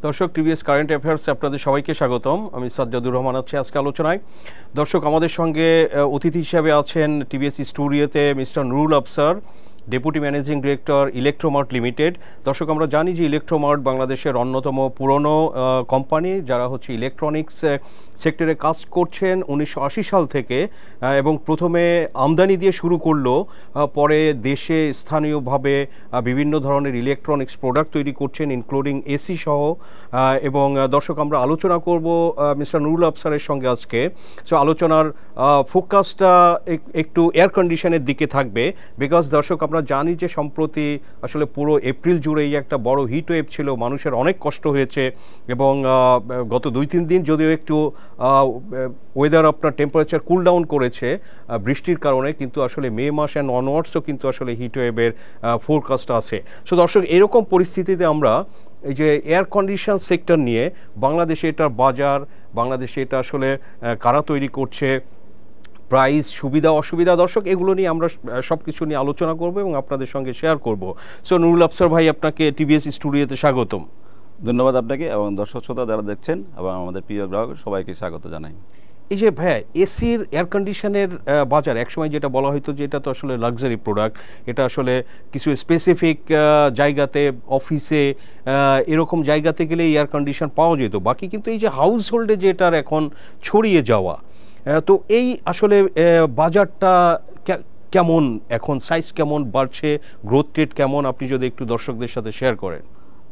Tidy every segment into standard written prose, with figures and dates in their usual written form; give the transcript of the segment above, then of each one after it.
দর্শক, TVS current অ্যাফেয়ার্সে আপনাদের সবাইকে স্বাগতম। আমি সাজ্জাদুর রহমান আছি আজকে আলোচনায়। দর্শক, আমাদের সঙ্গে অতিথি হিসেবে আছেন টিভিএস স্টুডিওতে mister Nurul Afsar, deputy managing director Electromart limited. দর্শক, আমরা জানি যে ইলেকট্রোমার্ট বাংলাদেশের অন্যতম পুরনো কোম্পানি, যারা হচ্ছে ইলেকট্রনিক্স সেক্টরে কাজ করছেন 1980 সাল থেকে, এবং প্রথমে আমদানি দিয়ে শুরু করলো, পরে দেশে স্থানীয়ভাবে বিভিন্ন ধরনের ইলেকট্রনিক্স প্রোডাক্ট তৈরি করছেন, ইনক্লুডিং এসি সহ। এবং দর্শক, আমরা আলোচনা করব মিস্টার নুরুল আফসারের সঙ্গে আজকে। সো আলোচনার ফোকাসটা একটু এয়ার কন্ডিশনের দিকে থাকবে, বিকজ দর্শক, আমরা জানি যে সম্প্রতি আসলে পুরো এপ্রিল জুড়েই একটা বড় হিট ওয়েভ ছিল, মানুষের অনেক কষ্ট হয়েছে। এবং গত 2-3 দিন যদিও একটু ওয়েদার আপনার টেম্পারেচার কুল ডাউন করেছে বৃষ্টির কারণে, কিন্তু আসলে মে মাস অ্যান্ড অনওয়ার্ডসও কিন্তু আসলে হিট ওয়েভের ফোরকাস্ট আছে। সো দর্শক, এরকম পরিস্থিতিতে আমরা এই যে এয়ার কন্ডিশন সেক্টর নিয়ে বাংলাদেশে এটার বাজার, বাংলাদেশে এটা আসলে কারা তৈরি করছে, প্রাইস, সুবিধা অসুবিধা, দর্শক এগুলো নিয়ে আমরা সব কিছু নিয়ে আলোচনা করব এবং আপনাদের সঙ্গে শেয়ার করব। সো নুরুল আফসার ভাই, আপনাকে টিভিএস স্টুডিওতে স্বাগতম। ধন্যবাদ আপনাকে এবং দর্শক শ্রোতা যারা দেখছেন এবং আমাদের প্রিয় গ্রাহক সবাইকে স্বাগত জানাই। এই যে ভাইয়া, এসির এয়ার কন্ডিশনের বাজার একসময় যেটা বলা হতো যে এটা তো আসলে লাক্সারি প্রোডাক্ট, এটা আসলে কিছু স্পেসিফিক জায়গাতে, অফিসে, এরকম জায়গাতে গেলে এয়ার কন্ডিশন পাওয়া যেত, বাকি কিন্তু এই যে হাউস হোল্ডে যেটার এখন ছড়িয়ে যাওয়া, তো এই আসলে বাজারটা কেমন, এখন সাইজ কেমন বাড়ছে, গ্রোথ রেট কেমন, আপনি যদি একটু দর্শকদের সাথে শেয়ার করেন।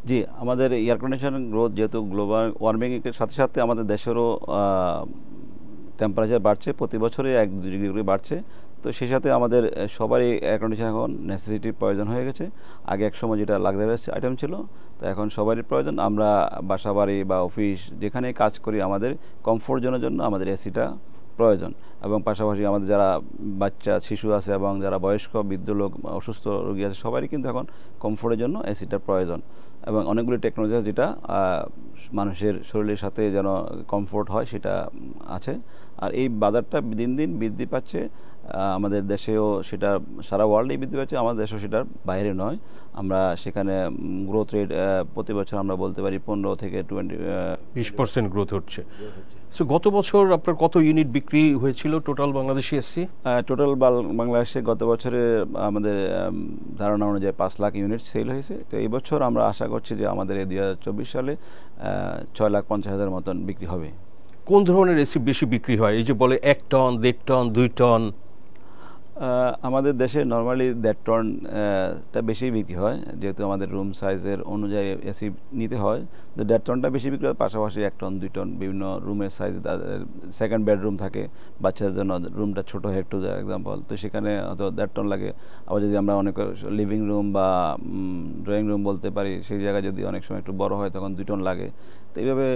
জি, আমাদের এয়ার কন্ডিশন গ্রোথ যেহেতু গ্লোবাল ওয়ার্মিংয়ের সাথে সাথে আমাদের দেশেরও টেম্পারেচার বাড়ছে, প্রতি বছরে 1-2 ডিগ্রি করে বাড়ছে। তো সেই সাথে আমাদের সবারই এয়ার কন্ডিশন এখন নেসেসিটির প্রয়োজন হয়ে গেছে। আগে এক সময় যেটা লাক্সারিয়াস আইটেম ছিল, তো এখন সবারই প্রয়োজন। আমরা বাসা বাড়ি বা অফিস যেখানে কাজ করি, আমাদের কমফোর্ট জোনের জন্য আমাদের এসিটা প্রয়োজন। এবং পাশাপাশি আমাদের যারা বাচ্চা শিশু আছে এবং যারা বয়স্ক বৃদ্ধ লোক, অসুস্থ রোগী আছে, সবারই কিন্তু এখন কমফোর্টের জন্য এসিটার প্রয়োজন। এবং অনেকগুলি টেকনোলজি আছে যেটা মানুষের শরীরের সাথে যেন কমফোর্ট হয় সেটা আছে। আর এই বাজারটা দিন দিন বৃদ্ধি পাচ্ছে, আমাদের দেশেও সেটা সারা ওয়ার্ল্ডেই বৃদ্ধি পাচ্ছে, আমাদের দেশেও সেটার বাইরে নয়। আমরা সেখানে গ্রোথ রেট প্রতি বছর আমরা বলতে পারি 15 থেকে 20% গ্রোথ হচ্ছে। সো গত বছর আপনার কত ইউনিট বিক্রি হয়েছিল টোটাল বাংলাদেশি এসি? টোটাল বাংলাদেশে গত বছরে আমাদের ধারণা অনুযায়ী 5 লাখ ইউনিট সেল হয়েছে। তো এই বছর আমরা আশা করছি যে আমাদের এই 2024 সালে 6,50,000 মতন বিক্রি হবে। কোন ধরনের এসি বেশি বিক্রি হয়? এই যে বলে 1 টন, 1.5 টন, 2 টন। আমাদের দেশে নর্মালি 1.5 টনটা বেশি বিক্রি হয়, যেহেতু আমাদের রুম সাইজের অনুযায়ী এসি নিতে হয়। তো 1.5 টনটা বেশি বিক্রি হয়, পাশাপাশি 1 টন 2 টন বিভিন্ন রুমের সাইজ, সেকেন্ড বেডরুম থাকে, বাচ্চাদের জন্য রুমটা ছোটো হয় একটু এক্সাম্পল, তো সেখানে হয়তো 1.5 টন লাগে। আবার যদি আমরা অনেক লিভিং রুম বা ড্রয়িং রুম বলতে পারি, সেই জায়গায় যদি অনেক সময় একটু বড় হয় তখন 2 টন লাগে। তো এইভাবে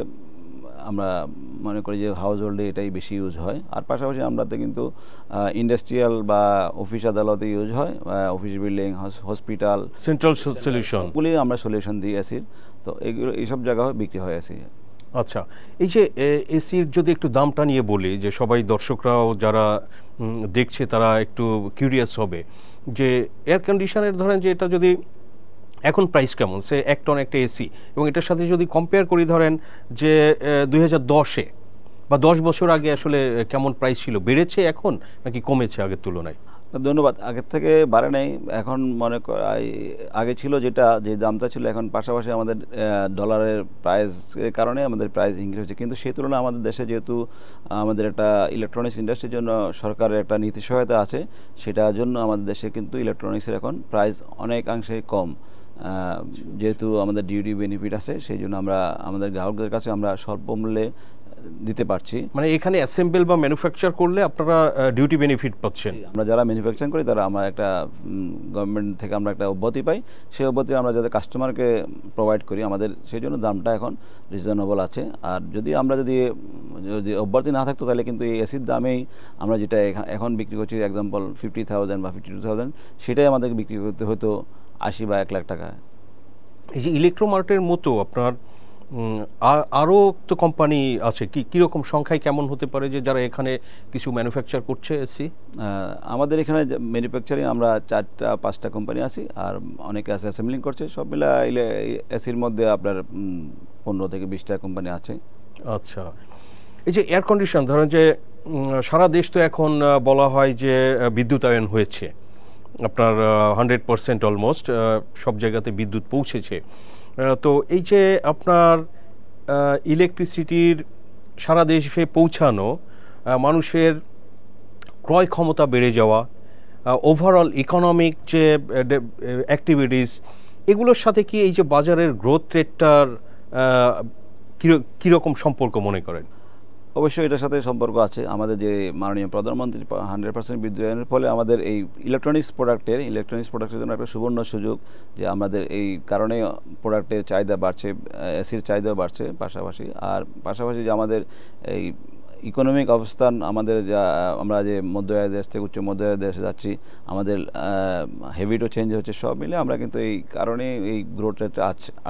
আমরা মনে করি যে হাউস হোল্ডে এটাই বেশি ইউজ হয়। আর পাশাপাশি আমরাতে কিন্তু ইন্ডাস্ট্রিয়াল বা অফিস আদালতে ইউজ হয়, office building, hospital, central solution বলে আমরা সলিউশন দিই এসির। তো এইগুলো এইসব জায়গায় বিক্রি হয় এসি। আচ্ছা, এই যে এসির যদি একটু দামটা নিয়ে বলি, যে সবাই দর্শকরাও যারা দেখছে তারা একটু কিউরিয়াস হবে যে এয়ার কন্ডিশনের ধরেন যে এটা যদি এখন প্রাইস কেমন, সে 1 টন একটা এসি, এবং এটার সাথে যদি কম্পেয়ার করি ধরেন যে 2010-এ বা 10 বছর আগে আসলে কেমন প্রাইস ছিল, বেড়েছে এখন নাকি কমেছে আগের তুলনায়? ধন্যবাদ। আগের থেকে বাড়ে নাই, এখন মনে আগে ছিল যে দামটা ছিল, এখন পাশাপাশি আমাদের ডলারের প্রাইসের কারণে আমাদের প্রাইস ইনক্রিজ হচ্ছে। কিন্তু সেই তুলনায় আমাদের দেশে যেহেতু আমাদের একটা ইলেকট্রনিক্স ইন্ডাস্ট্রির জন্য সরকারের একটা নীতি সহায়তা আছে, সেটার জন্য আমাদের দেশে কিন্তু ইলেকট্রনিক্সের এখন প্রাইস অনেকাংশে কম। যেহেতু আমাদের ডিউটি বেনিফিট আছে, সেই জন্য আমরা আমাদের গ্রাহকদের কাছে আমরা স্বল্প মূল্যে দিতে পারছি। মানে এখানে অ্যাসেম্বল বা ম্যানুফ্যাকচার করলে আপনারা ডিউটি বেনিফিট পাচ্ছেন? আমরা যারা ম্যানুফ্যাকচারিং করি তারা আমরা একটা গভর্নমেন্ট থেকে আমরা একটা অব্যাহতি পাই, সেই অব্যাহতি আমরা যাতে কাস্টমারকে প্রোভাইড করি, আমাদের সেই জন্য দামটা এখন রিজনেবল আছে। আর যদি অব্যাহতি না থাকতো তাহলে কিন্তু এই এসির দামেই আমরা যেটা এখন বিক্রি করছি, এক্সাম্পল 50,000 বা 52,000, সেটাই আমাদের বিক্রি করতে হতো 80 বা 1 লাখ টাকা। এই যে ইলেকট্রোমার্টের মতো আপনার আরও তো কোম্পানি আছে, কীরকম সংখ্যায় কেমন হতে পারে যে যারা এখানে কিছু ম্যানুফ্যাকচার করছে এসি? আমাদের এখানে ম্যানুফ্যাকচারিং আমরা 4-5টা কোম্পানি আছি, আর অনেকে আছে অ্যাসেম্বলিং করছে। সব মিলে এসির মধ্যে আপনার 15 থেকে 20টা কোম্পানি আছে। আচ্ছা, এই যে এয়ার কন্ডিশন, ধরেন যে সারা দেশ তো এখন বলা হয় যে বিদ্যুতায়ন হয়েছে, আপনার 100% অলমোস্ট সব জায়গাতে বিদ্যুৎ পৌঁছেছে। তো এই যে আপনার ইলেকট্রিসিটির সারা দেশে পৌঁছানো, মানুষের ক্রয় ক্ষমতা বেড়ে যাওয়া, ওভারঅল ইকোনমিক যে অ্যাক্টিভিটিস, এগুলোর সাথে কি এই যে বাজারের গ্রোথ রেটটার কীরকম সম্পর্ক মনে করেন? অবশ্যই এটার সাথে সম্পর্ক আছে। আমাদের যে মাননীয় প্রধানমন্ত্রী 100% বিদ্যুতায়নের ফলে আমাদের এই ইলেকট্রনিক্স প্রোডাক্টের জন্য একটা সুবর্ণ সুযোগ, যে আমাদের এই কারণে প্রোডাক্টের চাহিদা বাড়ছে, এসির চাহিদাও বাড়ছে পাশাপাশি যে আমাদের এই ইকোনমিক অবস্থান, আমাদের আমরা যে মধ্য আয়ের দেশ থেকে উচ্চ মধ্য আয়ের দেশে যাচ্ছি, আমাদের হ্যাবিটও চেঞ্জ হচ্ছে। সব মিলে আমরা কিন্তু এই কারণে এই গ্রোথ রেট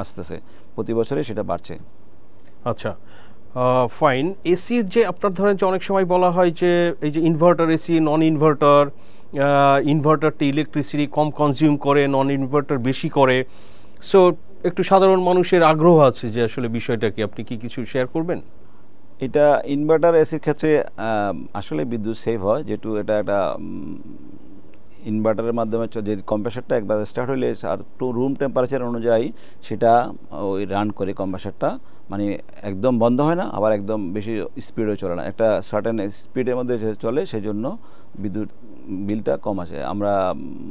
আসতেছে, প্রতি বছরই সেটা বাড়ছে। আচ্ছা, ফাইন। এসির যে আপনার ধরেন যে অনেক সময় বলা হয় যে এই যে ইনভার্টার এসি, নন ইনভার্টারটি ইলেকট্রিসিটি কম কনজিউম করে, নন ইনভার্টার বেশি করে। সো একটু সাধারণ মানুষের আগ্রহ আছে যে আসলে বিষয়টা কি, আপনি কি কিছু শেয়ার করবেন? এটা ইনভার্টার এসির ক্ষেত্রে আসলে বিদ্যুৎ সেভ হয়, যেহেতু এটা একটা ইনভার্টারের মাধ্যমে যে কম্প্রেসারটা একবার স্টার্ট হলে আর রুম টেম্পারেচার অনুযায়ী সেটা ওই রান করে কম্প্রেসারটা, মানে একদম বন্ধ হয় না, আবার একদম বেশি স্পিডও চলে না, একটা সার্টেন স্পিডের মধ্যে চলে। সেই জন্য বিদ্যুৎ বিলটা কম আসে। আমরা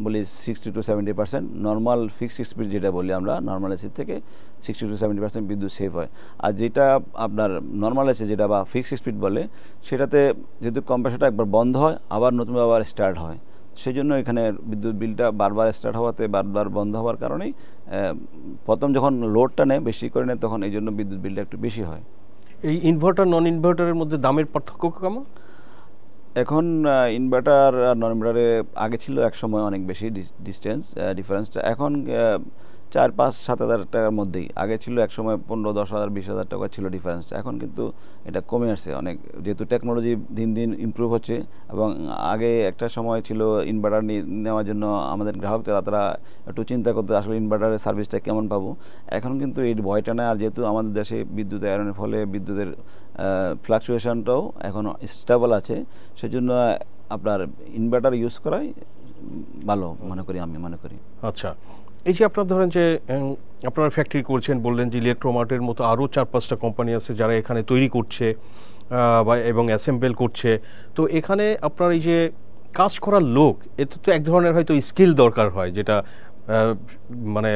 বলি 60-70% নর্মাল ফিক্সড স্পিড যেটা বলি আমরা নর্মাল এসির থেকে 60-70% বিদ্যুৎ সেভ হয়। আর যেটা আপনার নর্মাল এসি যেটা বা ফিক্সড স্পিড বলে, সেটাতে যেহেতু কম্প্রেসারটা একবার বন্ধ হয় আবার নতুন আবার স্টার্ট হয়, সেই জন্য এখানে বিদ্যুৎ বিলটা বারবার স্টার্ট হওয়াতে বারবার বন্ধ হওয়ার কারণেই প্রথম যখন লোডটা নেয় বেশি করে নেয়, তখন এই জন্য বিদ্যুৎ বিলটা একটু বেশি হয়। এই ইনভার্টার নন ইনভার্টারের মধ্যে দামের পার্থক্য কেমন? এখন ইনভার্টার আর নন ইনভার্টারে আগে ছিল এক সময় অনেক বেশি ডিফারেন্সটা, এখন 4-5-7 হাজার টাকার মধ্যেই। আগে ছিল এক সময় 15-10,000-20,000 টাকা ছিল ডিফারেন্সটা, এখন কিন্তু এটা কমে আসছে অনেক, যেহেতু টেকনোলজি দিন দিন ইমপ্রুভ হচ্ছে। এবং আগে একটা সময় ছিল ইনভার্টার নেওয়ার জন্য আমাদের গ্রাহকরা তারা একটু চিন্তা করতে আসলে ইনভার্টারের সার্ভিসটা কেমন পাবো। এখন কিন্তু এই ভয়টা নেই, আর যেহেতু আমাদের দেশে বিদ্যুৎ আয়রনের ফলে বিদ্যুতের ফ্লাকচুয়েশনটাও এখন স্টেবল আছে, সেজন্য আপনার ইনভার্টার ইউজ করাই ভালো আমি মনে করি। আচ্ছা, এই যে আপনার ধরেন যে আপনারা ফ্যাক্টরি করছেন, বললেন যে ইলেকট্রোমার্টের মতো আরও 4-5টা কোম্পানি আছে যারা এখানে তৈরি করছে এবং অ্যাসেম্বল করছে। তো এখানে আপনার এই যে কাজ করার লোক, এতে তো এক ধরনের হয়তো স্কিল দরকার হয়, যেটা মানে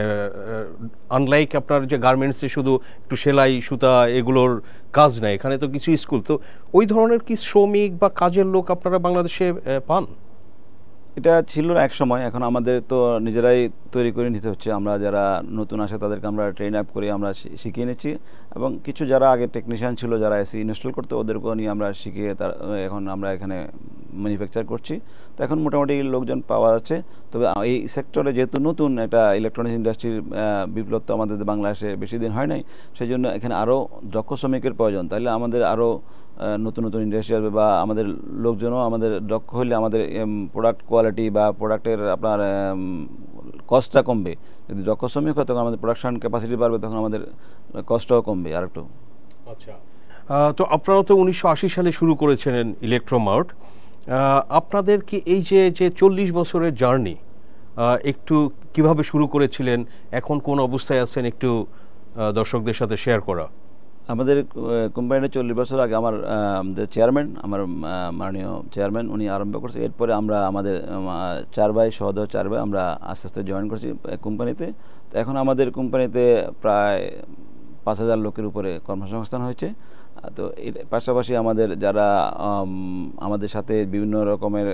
আনলাইক আপনার যে গার্মেন্টসে শুধু একটু সেলাই সুতা এগুলোর কাজ নেই, এখানে তো কিছু স্কুল। তো ওই ধরনের কি শ্রমিক বা কাজের লোক আপনারা বাংলাদেশে পান? এটা ছিল না এক সময়, এখন আমাদের তো নিজেরাই তৈরি করে নিতে হচ্ছে। আমরা যারা নতুন আসে তাদেরকে আমরা ট্রেন আপ করে আমরা শিখিয়ে নিচ্ছি, এবং কিছু যারা আগে টেকনিশিয়ান ছিল যারা এসি ইনস্টল করতো ওদেরকেও নিয়ে আমরা শিখিয়ে এখন আমরা এখানে ম্যানুফ্যাকচার করছি। তো এখন মোটামুটি লোকজন পাওয়া যাচ্ছে। তবে এই সেক্টরে যেহেতু নতুন একটা ইলেকট্রনিক্স ইন্ডাস্ট্রির বিপ্লব তো আমাদের বাংলাদেশে বেশি দিন হয় নাই, সেই জন্য এখানে আরও দক্ষ শ্রমিকের প্রয়োজন। তাহলে আমাদের আরও নতুন নতুন ইন্ডাস্ট্রি আসবে, বা আমাদের লোকজনও আমাদের দক্ষ হলে আমাদের প্রোডাক্ট কোয়ালিটি বা প্রোডাক্টের আপনার কস্টটা কমবে। যদি দক্ষ শ্রমিক হয় তখন আমাদের প্রোডাকশন ক্যাপাসিটি বাড়বে, তখন আমাদের কস্টও কমবে আর একটু। আচ্ছা, তো আপনারা তো 1980 সালে শুরু করেছিলেন ইলেকট্রোমার্ট। আপনাদের কি এই যে 40 বছরের জার্নি একটু কিভাবে শুরু করেছিলেন, এখন কোন অবস্থায় আছেন, একটু দর্শকদের সাথে শেয়ার করা। আমাদের কোম্পানিটা 40 বছর আগে আমার চেয়ারম্যান, আমার মাননীয় চেয়ারম্যান উনি আরম্ভ করছে। এরপরে আমরা আমাদের 4 ভাই সহোদর 4 ভাই আমরা আস্তে আস্তে জয়েন করছি কোম্পানিতে। তো এখন আমাদের কোম্পানিতে প্রায় 5,000 লোকের উপরে কর্মসংস্থান হয়েছে। তো এর পাশাপাশি আমাদের যারা আমাদের সাথে বিভিন্ন রকমের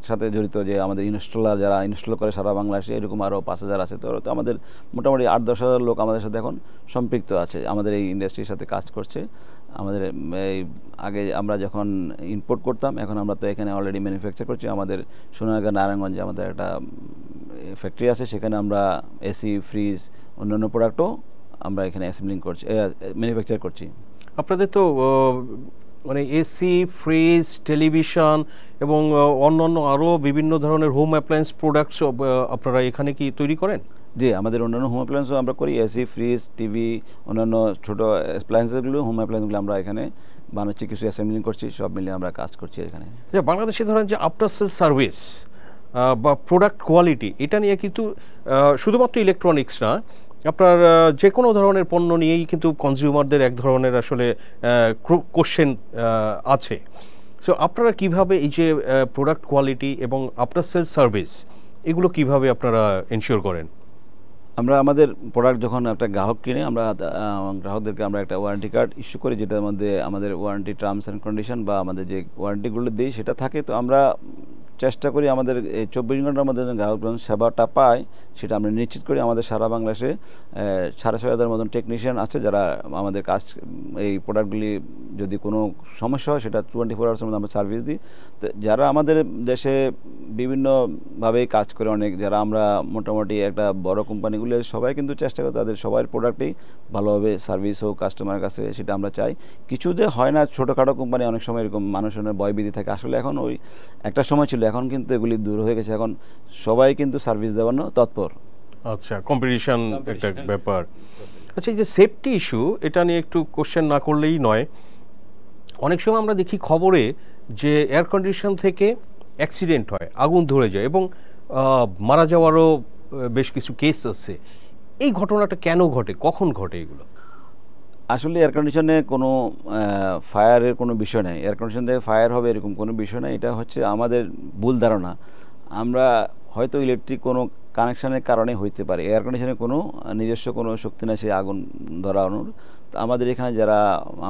সাথে জড়িত, যে আমাদের ইনস্টলার যারা ইনস্টল করে সারা বাংলাদেশে, এরকম আরও 5,000 আছে। তো আমাদের মোটামুটি 8-10 হাজার লোক আমাদের সাথে এখন সম্পৃক্ত আছে, আমাদের এই ইন্ডাস্ট্রির সাথে কাজ করছে। আমাদের এই আগে আমরা যখন ইম্পোর্ট করতাম, এখন আমরা তো এখানে অলরেডি ম্যানুফ্যাকচার করছি। আমাদের সোনারগাঁ নারায়ণগঞ্জে আমাদের একটা ফ্যাক্টরি আছে, সেখানে আমরা এসি, ফ্রিজ, অন্যান্য প্রোডাক্টও আমরা এখানে অ্যাসেম্বলিং করছি, ম্যানুফ্যাকচার করছি। আপনাদের তো মানে এসি, ফ্রিজ, টেলিভিশন এবং অন্যান্য আরও বিভিন্ন ধরনের হোম অ্যাপ্লায়েন্স প্রোডাক্টস আপনারা এখানে কি তৈরি করেন? জি, আমাদের অন্যান্য হোম অ্যাপ্লায়েন্সও আমরা করি, এসি, ফ্রিজ, টিভি, অন্যান্য ছোটো অ্যাপ্লায়েন্সগুলো, হোম অ্যাপ্লায়েন্সগুলো আমরা এখানে বানাচ্ছি, কিছু অ্যাসেম্বলিং করছি, সব মিলিয়ে আমরা কাজ করছি এখানে। বাংলাদেশে ধরেন যে আফটার সেল সার্ভিস বা প্রোডাক্ট কোয়ালিটি, এটা নিয়ে কিন্তু শুধুমাত্র ইলেকট্রনিক্স না, আপনার যে কোনো ধরনের পণ্য নিয়েই কিন্তু কনজিউমারদের এক ধরনের আসলে কোশ্চেন আছে। সো আপনারা কিভাবে এই যে প্রোডাক্ট কোয়ালিটি এবং আফটার সেল সার্ভিস এগুলো কিভাবে আপনারা এনশিওর করেন? আমরা আমাদের প্রোডাক্ট যখন একটা গ্রাহক কিনে, আমরা গ্রাহকদেরকে আমরা একটা ওয়ারেন্টি কার্ড ইস্যু করি, যেটার মধ্যে আমাদের ওয়ারেন্টি টার্মস অ্যান্ড কন্ডিশন বা আমাদের যে ওয়ারেন্টিগুলো দিই সেটা থাকে। তো আমরা চেষ্টা করি আমাদের এই 24 ঘন্টার মধ্যে গ্রাহক যখন সেবাটা পায় সেটা আমরা নিশ্চিত করি। আমাদের সারা বাংলাদেশে 6,500 মতন টেকনিশিয়ান আছে যারা আমাদের কাজ, এই প্রোডাক্টগুলি যদি কোনো সমস্যা হয় সেটা 24 আওয়ার্সের মধ্যে আমরা সার্ভিস দিই। তো যারা আমাদের দেশে বিভিন্নভাবেই কাজ করে, অনেক যারা আমরা মোটামুটি একটা বড় কোম্পানিগুলো সবাই কিন্তু চেষ্টা করে তাদের সবার প্রোডাক্টেই ভালোভাবে সার্ভিস হোক কাস্টমারের কাছে, সেটা আমরা চাই। কিছু যে হয় না, ছোটোখাটো কোম্পানি অনেক সময় এরকম মানুষের ভয়ভীতি থাকে। আসলে এখন ওই একটা সময় ছিল, এখন কিন্তু এগুলি দূর হয়ে গেছে, এখন সবাই কিন্তু সার্ভিস দেওয়ার তৎপর। আচ্ছা, কম্পিটিশন একটা ব্যাপার। আচ্ছা, এই যে সেফটি ইস্যু, এটা নিয়ে একটু কোশ্চেন না করলেই নয়। অনেক সময় আমরা দেখি খবরে যে এয়ার কন্ডিশন থেকে অ্যাক্সিডেন্ট হয়, আগুন ধরে যায় এবং মারা যাওয়ারও বেশ কিছু কেস আছে। এই ঘটনাটা কেন ঘটে, কখন ঘটে এগুলো? আসলে এয়ার কন্ডিশনে কোনো ফায়ারের কোনো বিষয় নেই, এয়ার কন্ডিশন থেকে ফায়ার হবে এরকম কোনো বিষয় নেই। এটা হচ্ছে আমাদের ভুল ধারণা। আমরা হয়তো ইলেকট্রিক কোনো কানেকশানের কারণে হইতে পারে, এয়ার কন্ডিশনে কোনো নিজস্ব কোনো শক্তি নেই সেই আগুন ধরানোর। তো আমাদের এখানে যারা,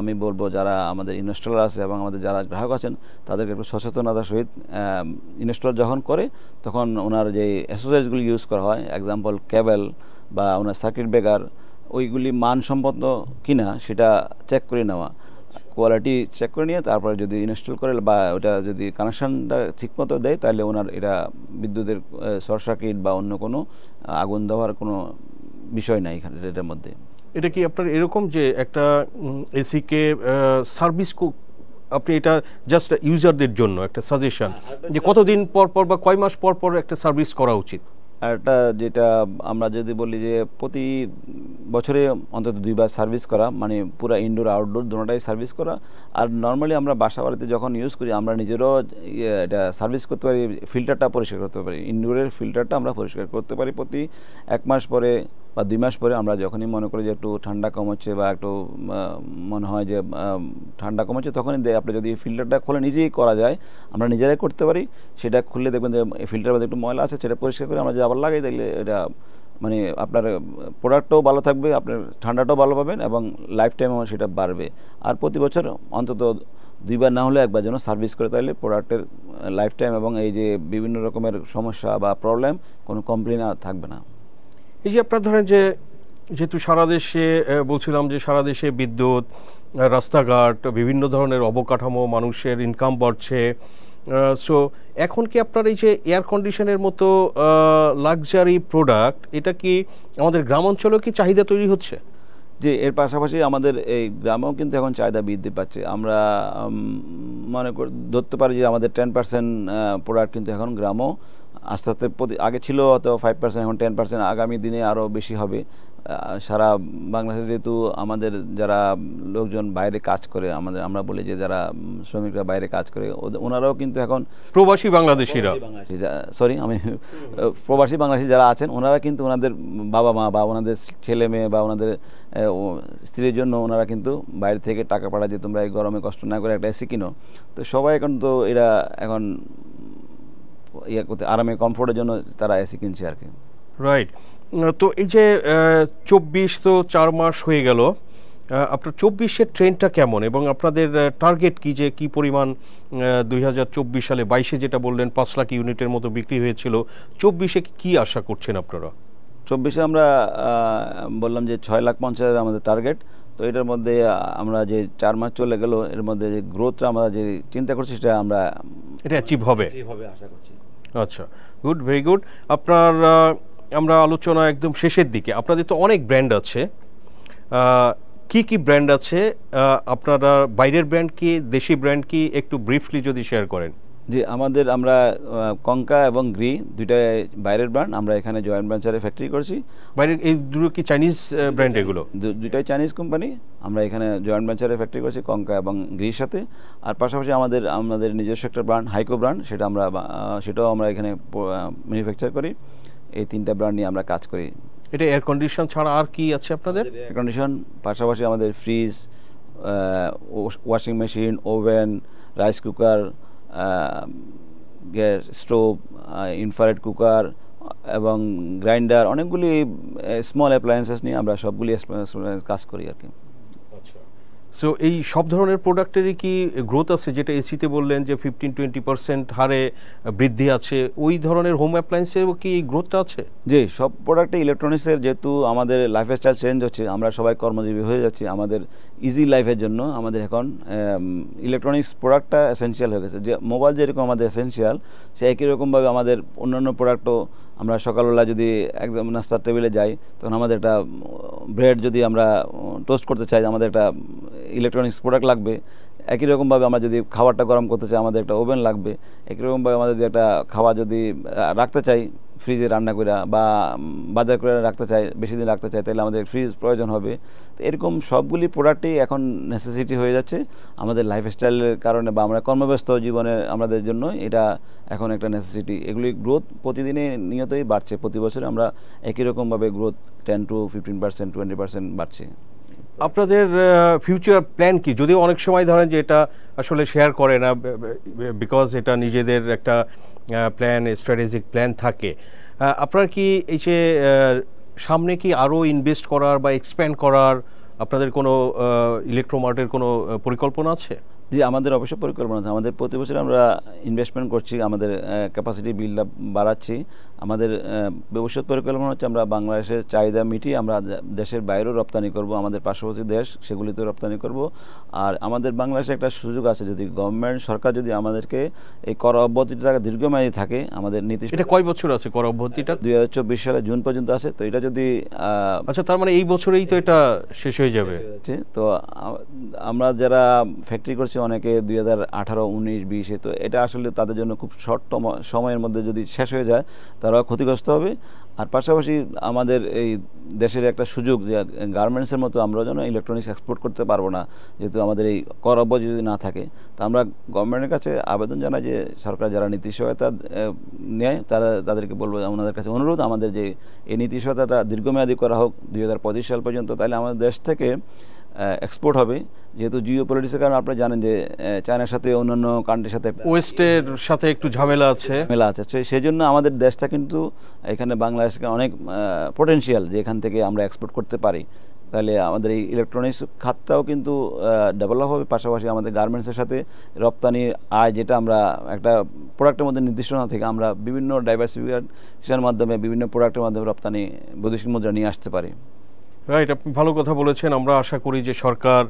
আমি বলবো যারা আমাদের ইনস্টলার আছে এবং আমাদের যারা গ্রাহক আছেন তাদেরকে একটু সচেতনতার সহিত ইনস্টল যখন করে তখন ওনার যে অ্যাসোসিয়েটসগুলি ইউজ করা হয়, এক্সাম্পল কেবল বা ওনার সার্কিট ব্রেকার, ওইগুলি মানসম্মত কিনা সেটা চেক করে নেওয়া, কোয়ালিটি চেক করে নিয়ে তারপরে যদি ইনস্টল করে বা ওটা যদি কানেকশানটা ঠিকমতো দেয় তাহলে ওনার এটা বিদ্যুতের শর্ট সার্কিট বা অন্য কোনো আগুন দেওয়ার কোনো বিষয় নাই এখানে এটার মধ্যে। এটা কি আপনার এরকম যে একটা এসিকে সার্ভিস, আপনি এটা জাস্ট ইউজারদের জন্য একটা সাজেশন যে কতদিন পর পর বা কয় মাস পর পর একটা সার্ভিস করা উচিত? আর এটা যেটা আমরা যদি বলি যে প্রতি বছরে অন্তত 2 বার সার্ভিস করা, মানে পুরো ইনডোর আউটডোর দুটোটাই সার্ভিস করা। আর নর্মালি আমরা বাসা বাড়িতে যখন ইউজ করি আমরা নিজেরও এটা সার্ভিস করতে পারি, ফিল্টারটা পরিষ্কার করতে পারি, ইনডোরের ফিল্টারটা আমরা পরিষ্কার করতে পারি প্রতি 1 মাস পরে বা 2 মাস পরে। আমরা যখনই মনে করি যে একটু ঠান্ডা কম হচ্ছে বা একটু মনে হয় যে ঠান্ডা কম হচ্ছে, তখনই আপনি যদি ফিল্টারটা খুলে নিজেই করা যায়, আমরা নিজেরাই করতে পারি। সেটা খুললে দেখবেন যে ফিল্টারের মধ্যে একটু ময়লা আছে, সেটা পরিষ্কার করে আমরা যদি আবার লাগাই তাহলে এটা মানে আপনার প্রোডাক্টটাও ভালো থাকবে, আপনার ঠান্ডাটাও ভালো পাবেন এবং লাইফ টাইমও সেটা বাড়বে। আর প্রতি বছর অন্তত 2 বার না হলে 1 বার যেন সার্ভিস করে, তাহলে প্রোডাক্টের লাইফ টাইম এবং এই যে বিভিন্ন রকমের সমস্যা বা প্রবলেম কোনো কমপ্লেন আর থাকবে না। এই যে আপনার ধরেন যে যেহেতু সারা দেশে বলছিলাম যে সারা দেশে বিদ্যুৎ, রাস্তাঘাট, বিভিন্ন ধরনের অবকাঠামো, মানুষের ইনকাম বাড়ছে, সো এখন কি আপনার এই যে এয়ার কন্ডিশনের মতো লাক্সারি প্রোডাক্ট, এটা কি আমাদের গ্রাম অঞ্চলেও কি চাহিদা তৈরি হচ্ছে? যে এর পাশাপাশি আমাদের এই গ্রামেও কিন্তু এখন চাহিদা বৃদ্ধি পাচ্ছে। আমরা মনে ধরতে পারি যে আমাদের 10% প্রোডাক্ট কিন্তু এখন গ্রামও আস্তে আস্তে আগে ছিল হয়তো 5%, এখন 10%, আগামী দিনে আরও বেশি হবে। সারা বাংলাদেশে যেহেতু আমাদের যারা লোকজন বাইরে কাজ করে, আমরা বলি যে যারা শ্রমিকরা বাইরে কাজ করে, ওনারাও কিন্তু এখন প্রবাসী বাংলাদেশিরা, প্রবাসী বাংলাদেশি যারা আছেন ওনারা কিন্তু ওনাদের বাবা মা বা ওনাদের ছেলে মেয়ে বা ওনাদের স্ত্রীর জন্য ওনারা কিন্তু বাইরে থেকে টাকা পাঠায় যে তোমরা এই গরমে কষ্ট না করে একটা এসি কিনো। তো সবাই এখন তো এরা এখন ইয়ে করতে আরামে কমফোর্টের জন্য তারা এসি কিনছে আর কি। রাইট। তো এই যে 24 তো 4 মাস হয়ে গেল, আপনার 24-এর ট্রেন্ডটা কেমন এবং আপনাদের টার্গেট কি, যে কি পরিমাণ 2024 সালে 22-এ যেটা বললেন 5 লাখ ইউনিটের মতো বিক্রি হয়েছিল, 24-এ কি আশা করছেন আপনারা? 24-এ আমরা বললাম যে 6,50,000 আমাদের টার্গেট। তো এটার মধ্যে আমরা যে 4 মাস চলে গেল, এর মধ্যে যে গ্রোথটা আমরা যে চিন্তা করছি সেটা এটা অ্যাচিভ হবে আশা করছি। আচ্ছা, গুড, ভেরি গুড। আপনার আমরা আলোচনা একদম শেষের দিকে। আপনাদের তো অনেক ব্র্যান্ড আছে, কি কি ব্র্যান্ড আছে, আপনারা বাইরের ব্র্যান্ড কি দেশি ব্র্যান্ড কি, একটু ব্রিফলি যদি শেয়ার করেন। জি, আমরা কঙ্কা এবং গ্রি দুইটাই বাইরের ব্র্যান্ড, আমরা এখানে জয়েন্ট ভেঞ্চারে ফ্যাক্টরি করছি। বাইরের এই দুটো কি চাইনিজ ব্র্যান্ড? এগুলো দুইটাই চাইনিজ কোম্পানি, আমরা এখানে জয়েন্ট ভেঞ্চারে ফ্যাক্টরি করছি কঙ্কা এবং গ্রির সাথে। আর পাশাপাশি আমাদের নিজস্ব একটা ব্র্যান্ড হাইকো ব্র্যান্ড, সেটাও আমরা এখানে ম্যানুফ্যাকচার করি। এই তিনটা ব্র্যান্ড নিয়ে আমরা কাজ করি। এটা এয়ার কন্ডিশন ছাড়া আর কি আছে আপনাদের? এয়ার কন্ডিশন পাশাপাশি আমাদের fridge, washing machine, oven, rice cooker, gas stove, infrared cooker এবং গ্রাইন্ডার, অনেকগুলি স্মল অ্যাপ্লায়েন্সেস নিয়ে আমরা সবগুলি কাজ করি আর কি। সো এই সব ধরনের প্রোডাক্টেরই কি গ্রোথ আছে? যেটা এসিতে বললেন যে 15-20% হারে বৃদ্ধি আছে, ওই ধরনের হোম অ্যাপ্লায়েন্সেও কি গ্রোথটা আছে? জি, সব প্রোডাক্টে ইলেকট্রনিক্সের, যেহেতু আমাদের লাইফস্টাইল চেঞ্জ হচ্ছে, আমরা সবাই কর্মজীবী হয়ে যাচ্ছি, আমাদের ইজি লাইফের জন্য আমাদের এখন ইলেকট্রনিক্স প্রোডাক্টটা এসেনশিয়াল হয়ে গেছে। যে মোবাইল যেরকম আমাদের এসেনশিয়াল, সে একই রকমভাবে আমাদের অন্যান্য প্রোডাক্টও, আমরা সকালবেলা যদি একদম নাস্তার টেবিলে যাই, তখন আমাদের একটা ব্রেড যদি আমরা টোস্ট করতে চাই, আমাদের একটা ইলেকট্রনিক্স প্রোডাক্ট লাগবে। একই রকমভাবে আমরা যদি খাবারটা গরম করতে চাই, আমাদের একটা ওভেন লাগবে। একই রকমভাবে আমাদের যদি একটা খাবার যদি রাখতে চাই ফ্রিজে রান্না করে বা বাজার করে রাখতে চাই, বেশি দিন রাখতে চাই, তাহলে আমাদের ফ্রিজ প্রয়োজন হবে। তো এরকম সবগুলি প্রোডাক্টই এখন নেসেসিটি হয়ে যাচ্ছে আমাদের লাইফস্টাইলের কারণে, বা আমরা কর্মব্যস্ত জীবনে আমাদের জন্য এটা এখন একটা নেসেসিটি। এগুলি গ্রোথ প্রতিদিনে নিয়তই বাড়ছে, প্রতি বছরে আমরা একই রকমভাবে গ্রোথ 10-15%, 20% বাড়ছে। আপনাদের ফিউচার প্ল্যান কি? যদিও অনেক সময় ধরেন যে এটা আসলে শেয়ার করে না, বিকজ এটা নিজেদের একটা প্ল্যান, স্ট্র্যাটেজিক প্ল্যান থাকে। আপনার কি এই যে সামনে কি আরও ইনভেস্ট করার বা এক্সপ্যান্ড করার আপনাদের কোনো ইলেকট্রোমার্টের কোনো পরিকল্পনা আছে? জি, আমাদের অবশ্যই পরিকল্পনা আছে। আমাদের প্রতি বছর আমরা ইনভেস্টমেন্ট করছি, আমাদের ক্যাপাসিটি বিল্ড আপ বাড়াচ্ছি। আমাদের ভবিষ্যৎ পরিকল্পনা হচ্ছে আমরা বাংলাদেশের চাহিদা মিটিয়ে আমরা দেশের বাইরেও রপ্তানি করব, আমাদের পার্শ্ববর্তী দেশ সেগুলিতে রপ্তানি করব। আর আমাদের বাংলাদেশে একটা সুযোগ আছে, যদি গভর্নমেন্ট সরকার যদি আমাদেরকে এই কর অব্যাহতিটা দীর্ঘমেয়াদী থাকে, আমাদের নীতি। এটা কয় বছর আছে কর অব্যাহতিটা? 2024 সালে জুন পর্যন্ত আছে। তো এটা যদি আচ্ছা, তার মানে এই বছরেই তো এটা শেষ হয়ে যাবে। তো আমরা যারা ফ্যাক্টরি করছি অনেকে 2018-19-20, তো এটা আসলে তাদের জন্য খুব শর্ট সময়ের মধ্যে যদি শেষ হয়ে যায়, তারা ক্ষতিগ্রস্ত হবে। আর পাশাপাশি আমাদের এই দেশের একটা সুযোগ যে গার্মেন্টসের মতো আমরা যেন ইলেকট্রনিক্স এক্সপোর্ট করতে পারবো না, যেহেতু আমাদের এই কর অব্যাহতি যদি না থাকে। তা আমরা গভর্নমেন্টের কাছে আবেদন জানাই যে সরকার যারা নীতি সহায়তা নেয় তাদেরকে বলবো, ওনাদের কাছে অনুরোধ, আমাদের যে এই নীতি সহায়তাটা দীর্ঘমেয়াদী করা হোক 2025 সাল পর্যন্ত, তাহলে আমাদের দেশ থেকে এক্সপোর্ট হবে। যেহেতু জিও পলিটিক্সের কারণে আপনারা জানেন যে চায়নার সাথে অন্যান্য কান্ট্রির সাথে ওয়েস্টের সাথে একটু ঝামেলা আছে। সেই জন্য আমাদের দেশটা কিন্তু এখানে বাংলাদেশকে অনেক পোটেনশিয়াল, যে এখান থেকে আমরা এক্সপোর্ট করতে পারি। তাহলে আমাদের এই ইলেকট্রনিক্স খাতটাও কিন্তু ডেভেলপ হবে। পাশাপাশি আমাদের গার্মেন্টসের সাথে রপ্তানির আয়, যেটা আমরা একটা প্রোডাক্টের মধ্যে নির্দিষ্ট না থেকে আমরা বিভিন্ন ডাইভার্সিফিকেশনের মাধ্যমে, বিভিন্ন প্রোডাক্টের মাধ্যমে রপ্তানি বৈদেশিক মুদ্রা নিয়ে আসতে পারি। রাইট, আপনি ভালো কথা বলেছেন। আমরা আশা করি যে সরকার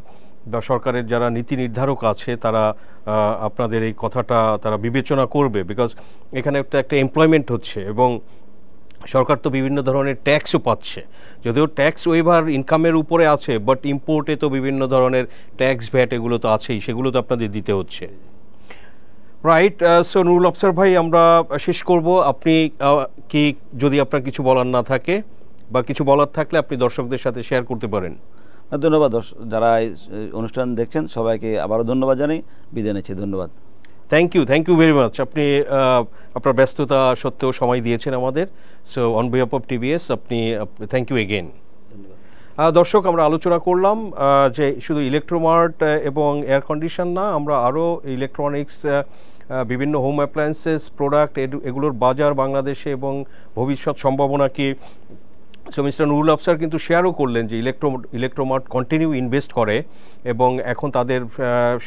বা সরকারের যারা নীতি নির্ধারক আছে তারা আপনাদের এই কথাটা তারা বিবেচনা করবে, বিকজ এখানে একটা এমপ্লয়মেন্ট হচ্ছে এবং সরকার তো বিভিন্ন ধরনের ট্যাক্সও পাচ্ছে। যদিও ট্যাক্স ওয়েভার ইনকামের উপরে আছে, বাট ইম্পোর্টে তো বিভিন্ন ধরনের ট্যাক্স ভ্যাট এগুলো তো আছেই, সেগুলো তো আপনাদের দিতে হচ্ছে। রাইট, সো নুরুল আফসার ভাই, আমরা শেষ করব। আপনি কি, যদি আপনার কিছু বলার না থাকে বা কিছু বলার থাকলে আপনি দর্শকদের সাথে শেয়ার করতে পারেন। ধন্যবাদ। যারা এই অনুষ্ঠান দেখছেন সবাইকে আবারও ধন্যবাদ জানাই, বিদায় নিচ্ছি। ধন্যবাদ। Thank you very much. আপনি আপনার ব্যস্ততা সত্ত্বেও সময় দিয়েছেন আমাদের। So on behalf of TVS আপনি থ্যাংক ইউ এগেন। দর্শক, আমরা আলোচনা করলাম যে শুধু ইলেকট্রোমার্ট এবং এয়ার কন্ডিশন না, আমরা আরও ইলেকট্রনিক্স, বিভিন্ন হোম অ্যাপ্লায়েন্সেস প্রোডাক্ট, এগুলোর বাজার বাংলাদেশে এবং ভবিষ্যৎ সম্ভাবনা কি। সো মিস্টার নুরুল আফসার কিন্তু শেয়ারও করলেন যে ইলেকট্রোমার্ট কন্টিনিউ ইনভেস্ট করে এবং এখন তাদের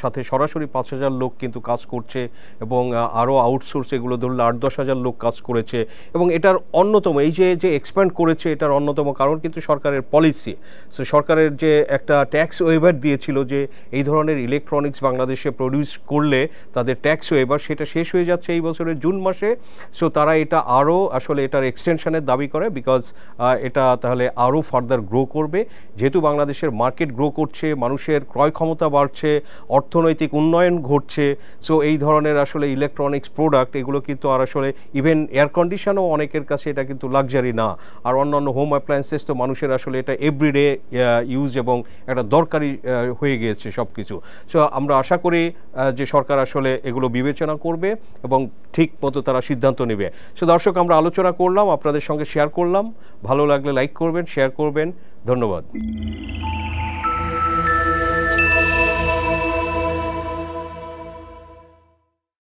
সাথে সরাসরি 5,000 লোক কিন্তু কাজ করছে এবং আরও আউটসোর্স এগুলো ধরলে 8-10,000 লোক কাজ করেছে। এবং এটার অন্যতম এই যে এক্সপ্যান্ড করেছে, এটার অন্যতম কারণ কিন্তু সরকারের পলিসি। সো সরকারের যে একটা ট্যাক্স ওয়েভার দিয়েছিল যে এই ধরনের ইলেকট্রনিক্স বাংলাদেশে প্রডিউস করলে তাদের ট্যাক্স ওয়েভার, সেটা শেষ হয়ে যাচ্ছে এই বছরের জুন মাসে। সো তারা এটা আরও আসলে এটার এক্সটেনশনের দাবি করে, বিকজ এটা তাহলে আরও ফার্দার গ্রো করবে, যেহেতু বাংলাদেশের মার্কেট গ্রো করছে, মানুষের ক্রয় ক্ষমতা বাড়ছে, অর্থনৈতিক উন্নয়ন ঘটছে। সো এই ধরনের আসলে ইলেকট্রনিক্স প্রোডাক্ট এগুলো কিন্তু আর আসলে ইভেন এয়ার কন্ডিশনও অনেকের কাছে এটা কিন্তু লাক্সারি না, আর অন্যান্য হোম অ্যাপ্লায়েন্সেস তো মানুষের আসলে এটা এভরিডে ইউজ এবং একটা দরকারি হয়ে গিয়েছে সব কিছু। সো আমরা আশা করি যে সরকার আসলে এগুলো বিবেচনা করবে এবং ঠিক মতো তারা সিদ্ধান্ত নেবে। সো দর্শক, আমরা আলোচনা করলাম, আপনাদের সঙ্গে শেয়ার করলাম। ভালো লাগলে লাইক করবেন, শেয়ার করবেন। ধন্যবাদ।